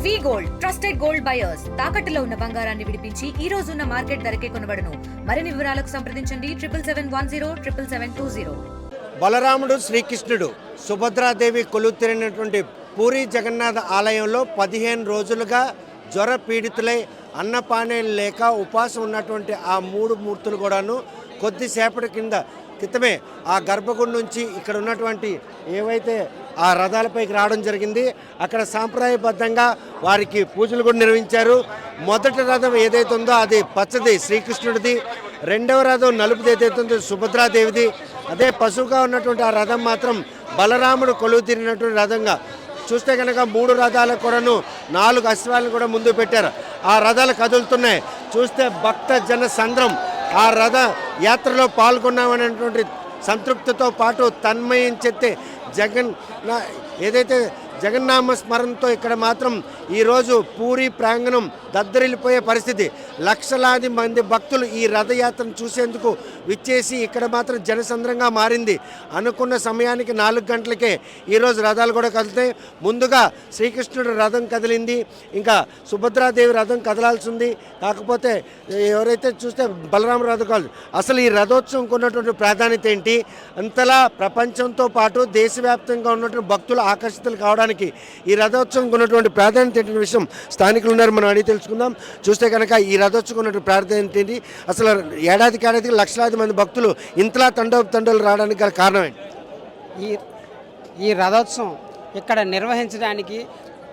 వి gold trusted gold buyers తాకట్టులో ఉన్న బంగారాన్ని విడిపించి ఈ రోజు ఉన్న మార్కెట్ ధరకే కొనబడును. మరిన్ని వివరాలకు సంప్రదించండి 7771077720. బలరాముడు శ్రీకృష్ణుడు సుభద్రాదేవి కొలువుతీరినటువంటి పూరి జగన్నాథ ఆలయంలో 15 రోజులుగా జ్వర పీడితులై అన్నపానీలు లేక ఉపవాసం ఉన్నటువంటి ఆ 3 మూర్తులు కూడాను కొద్దిసేపటి క్రితమే ఆ గర్భగుడి నుంచి ఇక్కడ ఉన్నటువంటి ఏవైతే ఆ రథాలపైకి రావడం జరిగింది. అక్కడ సాంప్రదాయబద్ధంగా వారికి పూజలు కూడా నిర్వహించారు. మొదటి రథం ఏదైతే ఉందో అది పచ్చది శ్రీకృష్ణుడిది, రెండవ రథం నలుపుది ఏదైతే ఉందో సుభద్రాదేవిది, అదే పశువుగా ఉన్నటువంటి ఆ రథం మాత్రం బలరాముడు కొలువు తీరినటువంటి రథంగా చూస్తే కనుక 3 రథాలకు కూడాను 4 అశ్వాలను కూడా ముందు పెట్టారు. ఆ రథాలు కదులుతున్నాయి. చూస్తే భక్త జన సంద్రం ఆ రథ యాత్రలో పాల్గొన్నామనేటువంటి సంతృప్తితో పాటు తన్మయం చెత్తే ఏదైతే జగన్నామ స్మరణతో ఇక్కడ మాత్రం ఈరోజు పూరి ప్రాంగణం దద్దరిల్లిపోయే పరిస్థితి. లక్షలాది మంది భక్తులు ఈ రథయాత్రను చూసేందుకు విచ్చేసి ఇక్కడ మాత్రం జనసంద్రంగా మారింది. అనుకున్న సమయానికి 4 గంటలకే ఈరోజు రథాలు కూడా కదులుతాయి. ముందుగా శ్రీకృష్ణుడు రథం కదిలింది, ఇంకా సుభద్రాదేవి రథం కదలాల్సి ఉంది. కాకపోతే ఎవరైతే చూస్తే బలరామ రథం కాదు. అసలు ఈ రథోత్సవంకు ఉన్నటువంటి ప్రాధాన్యత ఏంటి, అంతలా ప్రపంచంతో పాటు దేశవ్యాప్తంగా ఉన్నటువంటి భక్తులు ఆకర్షితులు కావడానికి ఈ రథోత్సవం ఉన్నటువంటి ప్రాధాన్యత ఏంటి విషయం స్థానికులు ఉన్నారు, మనం అడిగి తెలుసుకుందాం. చూస్తే కనుక ఈ రథోత్సవం ఉన్నటువంటి ప్రాధాన్యత ఏంటి, అసలు ఏడాదికి లక్షలాది మంది భక్తులు ఇంతలా తండోలు రావడానికి గల కారణం ఏంటి? ఈ రథోత్సవం ఇక్కడ నిర్వహించడానికి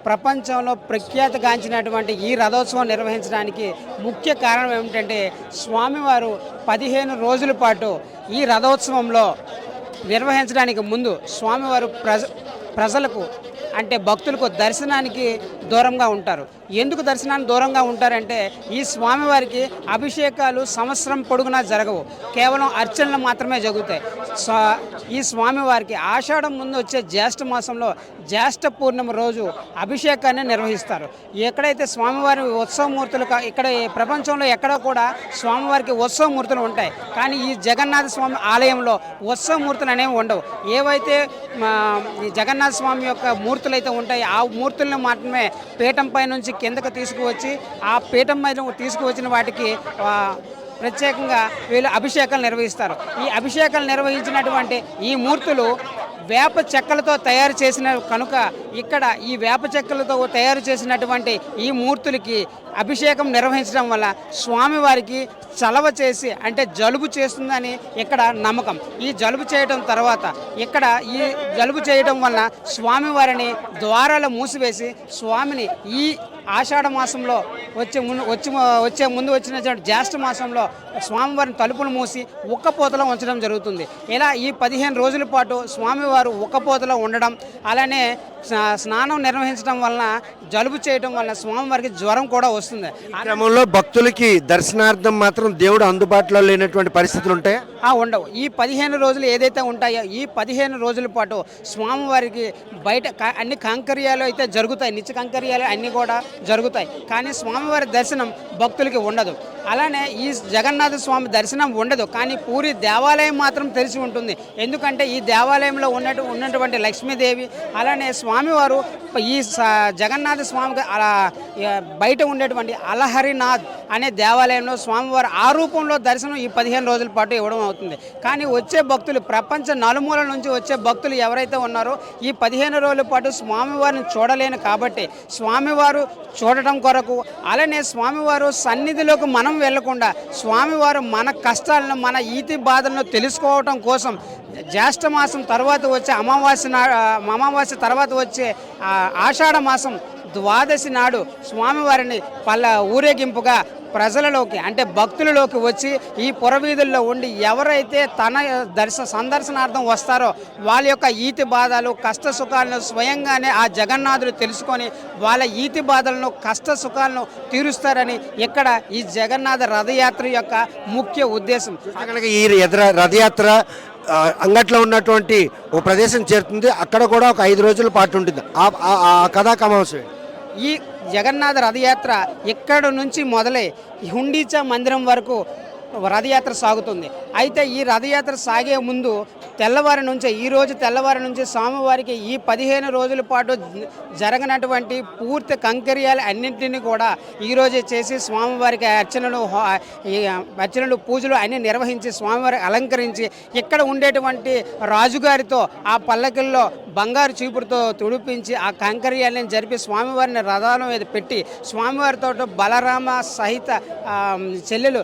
ప్రపంచంలో ప్రఖ్యాతిగాంచినటువంటి ఈ రథోత్సవం నిర్వహించడానికి ముఖ్య కారణం ఏమిటంటే స్వామివారు 15 రోజుల పాటు ఈ రథోత్సవంలో నిర్వహించడానికి ముందు స్వామివారు ప్రజలకు అంటే భక్తులకు దర్శనానికి దూరంగా ఉంటారు. ఎందుకు దర్శనానికి దూరంగా ఉంటారంటే ఈ స్వామివారికి అభిషేకాలు సంవత్సరం పొడుగునా జరగవు, కేవలం అర్చనలు మాత్రమే జరుగుతాయి. ఈ స్వామివారికి ఆషాఢం ముందు వచ్చే జ్యేష్ఠ మాసంలో జ్యేష్ఠ పూర్ణిమ రోజు అభిషేకాన్ని నిర్వహిస్తారు. ఎక్కడైతే స్వామివారి ఉత్సవమూర్తులు ఇక్కడ ప్రపంచంలో ఎక్కడ కూడా స్వామివారికి ఉత్సవమూర్తులు ఉంటాయి, కానీ ఈ జగన్నాథ స్వామి ఆలయంలో ఉత్సవమూర్తులు అనేవి ఉండవు. ఏవైతే ఈ జగన్నాథ స్వామి యొక్క మూర్తులు అయితే ఉంటాయి ఆ మూర్తులను మాత్రమే పీఠంపై నుంచి కిందకు తీసుకువచ్చి ఆ పీఠం మీద తీసుకువచ్చిన వాటికి ప్రత్యేకంగా వీళ్ళు అభిషేకాలు నిర్వహిస్తారు. ఈ అభిషేకాలు నిర్వహించినటువంటి ఈ మూర్తులు వేప చెక్కలతో తయారు చేసిన కనుక ఇక్కడ ఈ వేప చెక్కలతో తయారు చేసినటువంటి ఈ మూర్తులకి అభిషేకం నిర్వహించడం వల్ల స్వామివారికి చలవ చేసి అంటే జలుబు చేస్తుందని ఇక్కడ నమ్మకం. ఈ జలుబు చేయడం తర్వాత ఇక్కడ ఈ జలుబు చేయడం వల్ల స్వామివారిని ద్వారాలు మూసివేసి స్వామిని ఈ ఆషాఢ మాసంలో వచ్చే ముందు వచ్చిన జ్యేష్ఠ మాసంలో స్వామివారిని తలుపులు మూసి ఉక్కపోతలో ఉంచడం జరుగుతుంది. ఇలా ఈ 15 రోజుల పాటు స్వామివారు ఉక్కపోతలో ఉండడం, అలానే స్నానం నిర్వహించడం వలన జలుబు చేయడం వలన స్వామివారికి జ్వరం కూడా వస్తుంది. ఆ క్రమంలో భక్తులకి దర్శనార్థం మాత్రం దేవుడు అందుబాటులో లేనటువంటి పరిస్థితులు ఉంటాయి ఉండవు. ఈ 15 రోజులు ఏదైతే ఉంటాయో ఈ 15 రోజుల పాటు స్వామివారికి బయట అన్ని కంకర్యాలు అయితే జరుగుతాయి, నిత్య కంకర్యాలు అన్నీ కూడా జరుగుతాయి, కానీ స్వామివారి దర్శనం భక్తులకి ఉండదు. అలానే ఈ జగన్నాథ స్వామి దర్శనం ఉండదు, కానీ పూరి దేవాలయం మాత్రం తెరిచి ఉంటుంది. ఎందుకంటే ఈ దేవాలయంలో ఉన్నటువంటి లక్ష్మీదేవి అలానే స్వామివారు ఈ జగన్నాథ స్వామికి అలా బయట ఉండేటువంటి అలహరినాథ్ అనే దేవాలయంలో స్వామివారు ఆ రూపంలో దర్శనం ఈ 15 రోజుల పాటు ఇవ్వడం అవుతుంది. కానీ వచ్చే భక్తులు ప్రపంచ నలుమూల నుంచి వచ్చే భక్తులు ఎవరైతే ఉన్నారో ఈ 15 రోజుల పాటు స్వామివారిని చూడలేను కాబట్టి స్వామివారు చూడటం కొరకు అలానే స్వామివారు సన్నిధిలోకి మనం వెళ్లకుండా స్వామివారు మన కష్టాలను మన ఈతి బాధలను తెలుసుకోవటం కోసం జ్యేష్ఠ మాసం తర్వాత వచ్చే అమావాస్య తర్వాత వచ్చే ఆషాఢ మాసం ద్వాదశి నాడు స్వామివారిని ఊరేగింపుగా ప్రజలలోకి అంటే భక్తులలోకి వచ్చి ఈ పురవీధుల్లో ఉండి ఎవరైతే తన సందర్శనార్థం వస్తారో వాళ్ళ యొక్క ఈతి బాధలు కష్ట సుఖాలను స్వయంగానే ఆ జగన్నాథుడు తెలుసుకొని వాళ్ళ ఈతి బాధలను కష్ట సుఖాలను తీరుస్తారని ఇక్కడ ఈ జగన్నాథ రథయాత్ర యొక్క ముఖ్య ఉద్దేశం. ఈ రథయాత్ర అంగట్లో ఉన్నటువంటి ఓ ప్రదేశం చేరుతుంది, అక్కడ కూడా ఒక 5 రోజుల పాటు ఉంటుంది. ఆ కథా కమాంశం ఈ జగన్నాథ రథయాత్ర ఇక్కడ నుంచి మొదలై హుండీచా మందిరం వరకు రథయాత్ర సాగుతుంది. అయితే ఈ రథయాత్ర సాగే ముందు తెల్లవారి నుంచే ఈరోజు తెల్లవారి నుంచి స్వామివారికి ఈ 15 రోజుల పాటు జరగనటువంటి పూర్తి కంకర్యాలు అన్నింటినీ కూడా ఈరోజే చేసి స్వామివారికి అర్చనలు పూజలు అన్నీ నిర్వహించి స్వామివారికి అలంకరించి ఇక్కడ ఉండేటువంటి రాజుగారితో ఆ పల్లకిల్లో బంగారు చీపురుతో తుడిపించి ఆ కంకర్యాలను జరిపి స్వామివారిని రథాల మీద పెట్టి స్వామివారితో బలరామ సహిత చెల్లెలు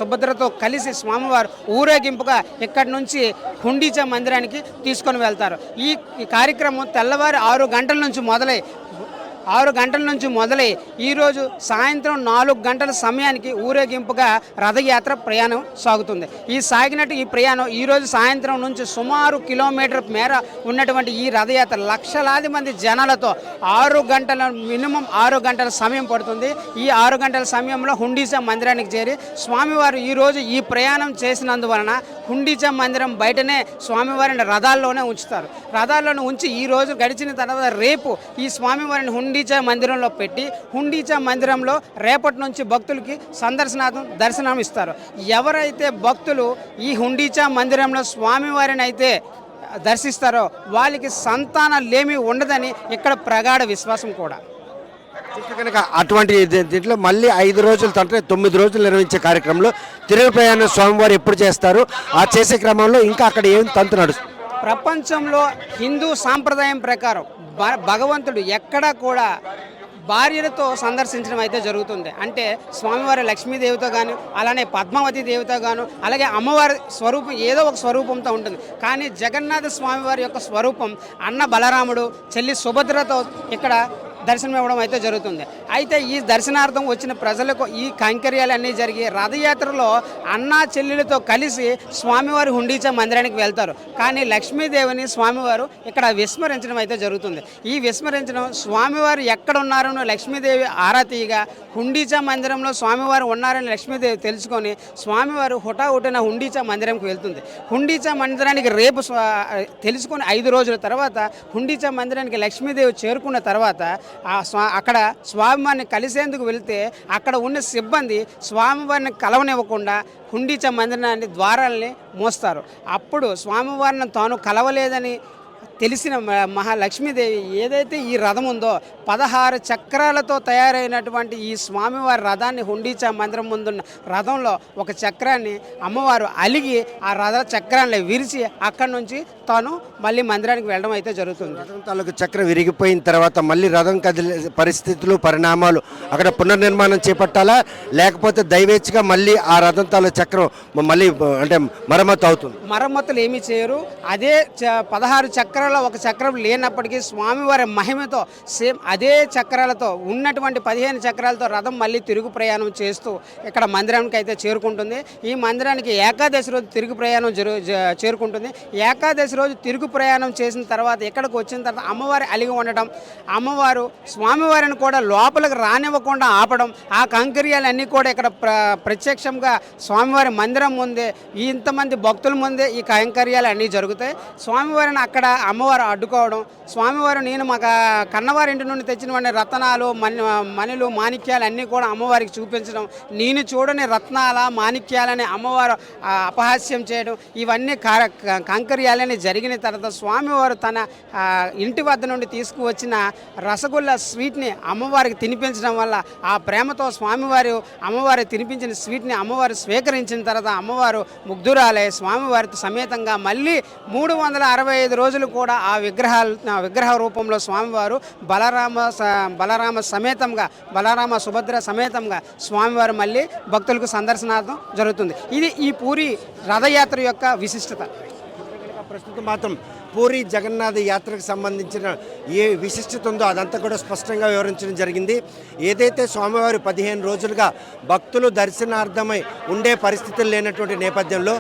సుభద్రతో కలిసి స్వామివారు ఊరేగింపుగా ఇక్కడి నుంచి హుండీచా మందిరానికి తీసుకొని వెళ్తారు. ఈ కార్యక్రమం తెల్లవారి 6 గంటల నుంచి మొదలై ఈరోజు సాయంత్రం 4 గంటల సమయానికి ఊరేగింపుగా రథయాత్ర ప్రయాణం సాగుతుంది. ఈ ప్రయాణం ఈరోజు సాయంత్రం నుంచి సుమారు కిలోమీటర్ మేర ఉన్నటువంటి ఈ రథయాత్ర లక్షలాది మంది జనాలతో మినిమం 6 గంటల సమయం పడుతుంది. ఈ 6 గంటల సమయంలో హుండీచా మందిరానికి చేరి స్వామివారు ఈరోజు ఈ ప్రయాణం చేసినందువలన హుండీచా మందిరం బయటనే స్వామివారిని రథాల్లోనే ఉంచుతారు. రథాల్లోనే ఉంచి ఈరోజు గడిచిన తర్వాత రేపు ఈ స్వామివారిని హుండీచా మందిరంలో పెట్టి హుండీచా మందిరంలో రేపటి నుంచి భక్తులకి దర్శనం ఇస్తారు. ఎవరైతే భక్తులు ఈ హుండీచా మందిరంలో స్వామివారిని అయితే దర్శిస్తారో వాళ్ళకి సంతానాలేమీ ఉండదని ఇక్కడ ప్రగాఢ విశ్వాసం కూడా. కనుక అటువంటి దీంట్లో మళ్ళీ 5 రోజుల అంటే 9 రోజులు నిర్వహించే కార్యక్రమంలో తిరుగు ప్రయాణం స్వామివారు ఎప్పుడు చేస్తారు? ఆ చేసే క్రమంలో ఇంకా అక్కడ ఏం తంతు నడుస్తుంది? ప్రపంచంలో హిందూ సాంప్రదాయం ప్రకారం భగవంతుడు ఎక్కడా కూడా భార్యలతో సందర్శించడం అయితే జరుగుతుంది. అంటే స్వామివారి లక్ష్మీదేవితో గాను అలానే పద్మావతి దేవితో గాను అలాగే అమ్మవారి స్వరూపం ఏదో ఒక స్వరూపంతో ఉంటుంది. కానీ జగన్నాథ స్వామివారి యొక్క స్వరూపం అన్న బలరాముడు చెల్లి సుభద్రతో ఇక్కడ దర్శనం ఇవ్వడం అయితే జరుగుతుంది. అయితే ఈ దర్శనార్థం వచ్చిన ప్రజలకు ఈ కైంకర్యాలన్నీ జరిగి రథయాత్రలో అన్నా చెల్లెలతో కలిసి స్వామివారి హుండీచా మందిరానికి వెళ్తారు. కానీ లక్ష్మీదేవిని స్వామివారు ఇక్కడ విస్మరించడం అయితే జరుగుతుంది. ఈ విస్మరించడం స్వామివారు ఎక్కడ ఉన్నారని లక్ష్మీదేవి ఆరా తీయగా హుండీచా మందిరంలో స్వామివారు ఉన్నారని లక్ష్మీదేవి తెలుసుకొని స్వామివారు హుటాహుటిన హుండీచా మందిరంకి వెళ్తుంది. హుండీచా మందిరానికి రేపు తెలుసుకొని 5 రోజుల తర్వాత హుండీచా మందిరానికి లక్ష్మీదేవి చేరుకున్న తర్వాత అక్కడ స్వామివారిని కలిసేందుకు వెళితే అక్కడ ఉన్న సిబ్బంది స్వామివారిని కలవనివ్వకుండా హుండీచా మందిరాన్ని ద్వారాలని మోస్తారు. అప్పుడు స్వామివారిని తాను కలవలేదని తెలిసిన మహాలక్ష్మీదేవి ఏదైతే ఈ రథం ఉందో 16 చక్రాలతో తయారైనటువంటి ఈ స్వామివారి రథాన్ని హుండీచా మందిరం ముందున్న రథంలో ఒక చక్రాన్ని అమ్మవారు అలిగి ఆ రథ చక్రాన్ని విరిచి అక్కడి నుంచి తాను మళ్ళీ మందిరానికి వెళ్ళడం అయితే జరుగుతుంది. రథం తాలూకు చక్రం విరిగిపోయిన తర్వాత మళ్ళీ రథం కదిలే పరిస్థితులు పరిణామాలు అక్కడ పునర్నిర్మాణం చేపట్టాలా లేకపోతే దైవేచ్ఛగా మళ్ళీ ఆ రథం తాలూకు చక్రం మళ్ళీ అంటే మరమ్మతు అవుతుంది? మరమ్మతులు ఏమీ చేయరు. అదే 16 చక్రాలు ఒక చక్రం లేనప్పటికీ స్వామివారి మహిమతో సేమ్ అదే చక్రాలతో ఉన్నటువంటి 15 చక్రాలతో రథం మళ్ళీ తిరుగు ప్రయాణం చేస్తూ ఇక్కడ మందిరానికి అయితే చేరుకుంటుంది. ఈ మందిరానికి ఏకాదశి రోజు తిరుగు ప్రయాణం చేరుకుంటుంది. ఏకాదశి రోజు తిరుగు ప్రయాణం చేసిన తర్వాత ఇక్కడికి వచ్చిన తర్వాత అమ్మవారి అలిగి ఉండటం, అమ్మవారు స్వామివారిని కూడా లోపలికి రానివ్వకుండా ఆపడం, ఆ కంకర్యాలన్నీ కూడా ఇక్కడ ప్రత్యక్షంగా స్వామివారి మందిరం ముందే ఇంతమంది భక్తుల ముందే ఈ కైంకర్యాలు అన్నీ జరుగుతాయి. స్వామివారిని అక్కడ అమ్మవారు అడ్డుకోవడం, స్వామివారు నేను మా కన్నవారి ఇంటి నుండి తెచ్చినటువంటి రత్నాలు మణులు మాణిక్యాలు అన్నీ కూడా అమ్మవారికి చూపించడం, నేను చూడని రత్నాల మాణిక్యాలని అమ్మవారు అపహాస్యం చేయడం, ఇవన్నీ కంకర్యాలని జరిగిన తర్వాత స్వామివారు తన ఇంటి వద్ద నుండి తీసుకువచ్చిన రసగుల్లా స్వీట్ని అమ్మవారికి తినిపించడం వల్ల ఆ ప్రేమతో అమ్మవారు తినిపించిన స్వీట్ని అమ్మవారు స్వీకరించిన తర్వాత అమ్మవారు ముగ్ధురాలై స్వామివారితో సమేతంగా మళ్ళీ 365 రోజులు కూడా ఆ విగ్రహ రూపంలో స్వామివారు బలరామ సమేతంగా బలరామ సుభద్ర సమేతంగా స్వామివారు మళ్ళీ భక్తులకు సందర్శనార్థం జరుగుతుంది. ఇది ఈ పూరి రథయాత్ర యొక్క విశిష్టత. ప్రస్తుతం మాత్రం పూరి జగన్నాథ యాత్రకు సంబంధించిన ఏ విశిష్టత ఉందో అదంతా కూడా స్పష్టంగా వివరించడం జరిగింది. ఏదైతే స్వామివారు 15 రోజులుగా భక్తులు దర్శనార్థమై ఉండే పరిస్థితులు లేనటువంటి నేపథ్యంలో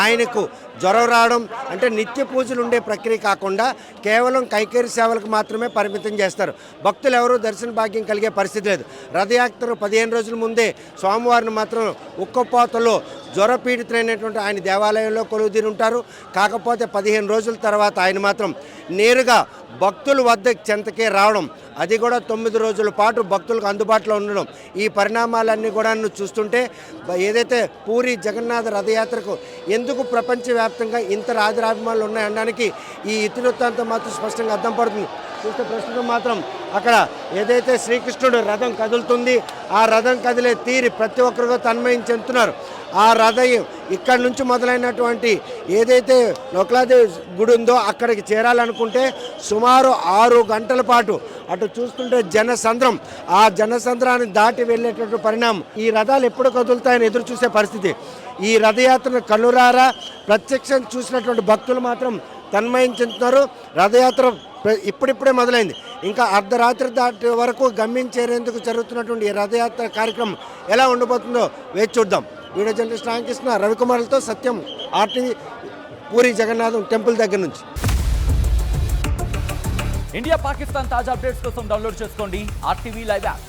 ఆయనకు జ్వరం రావడం అంటే నిత్య పూజలు ఉండే ప్రక్రియ కాకుండా కేవలం కైకేరి సేవలకు మాత్రమే పరిమితం చేస్తారు. భక్తులు ఎవరూ దర్శన భాగ్యం కలిగే పరిస్థితి లేదు. రథయాత్ర 15 రోజుల ముందే స్వామివారిని మాత్రం ఉక్కపోతలో జ్వరపీడితులైనటువంటి ఆయన దేవాలయంలో కొలువుదీరి ఉంటారు. కాకపోతే 15 రోజుల తర్వాత ఆయన మాత్రం నేరుగా భక్తుల వద్ద చెంతకే రావడం, అది కూడా 9 రోజుల పాటు భక్తులకు అందుబాటులో ఉండడం, ఈ పరిణామాలన్నీ కూడా చూస్తుంటే ఏదైతే పూరి జగన్నాథ రథయాత్రకు ఎందుకు ప్రపంచవ్యాప్తంగా ఇంత రాజరాభిమానులు ఉన్నాయనడానికి ఈ ఇతివృత్తాంతం మాత్రం స్పష్టంగా అర్థం పడుతుంది. చూస్తే ప్రస్తుతం మాత్రం అక్కడ ఏదైతే శ్రీకృష్ణుడు రథం కదులుతుంది, ఆ రథం కదిలే తీరి ప్రతి ఒక్కరిగా తన్మయం చెందుతున్నారు. ఆ రథం ఇక్కడి నుంచి మొదలైనటువంటి ఏదైతే నొక్లాదేవి గుడి ఉందో అక్కడికి చేరాలనుకుంటే సుమారు 6 గంటల పాటు అటు చూస్తుంటే జనసంద్రం, ఆ జనసంద్రాన్ని దాటి వెళ్ళేటటువంటి పరిణామం. ఈ రథాలు ఎప్పుడు కదులుతాయని ఎదురు చూసే పరిస్థితి. ఈ రథయాత్రను కన్నురారా ప్రత్యక్షం చూసినటువంటి భక్తులు మాత్రం తన్మయం చెందుతున్నారు. రథయాత్ర ఇప్పుడిప్పుడే మొదలైంది. ఇంకా అర్ధరాత్రి దాటి వరకు గమ్యం చేరేందుకు జరుగుతున్నటువంటి ఈ రథయాత్ర కార్యక్రమం ఎలా ఉండబోతుందో వేచి చూద్దాం. వీడియో జర్నలిస్ట్ రామకృష్ణ, రవికుమార్లతో సత్యం, ఆర్టీవీ, పూరి జగన్నాథం టెంపుల్ దగ్గర నుంచి. ఇండియా పాకిస్తాన్ తాజా అప్డేట్స్ కోసం డౌన్లోడ్ చేసుకోండి RTV లైవ్ యాప్.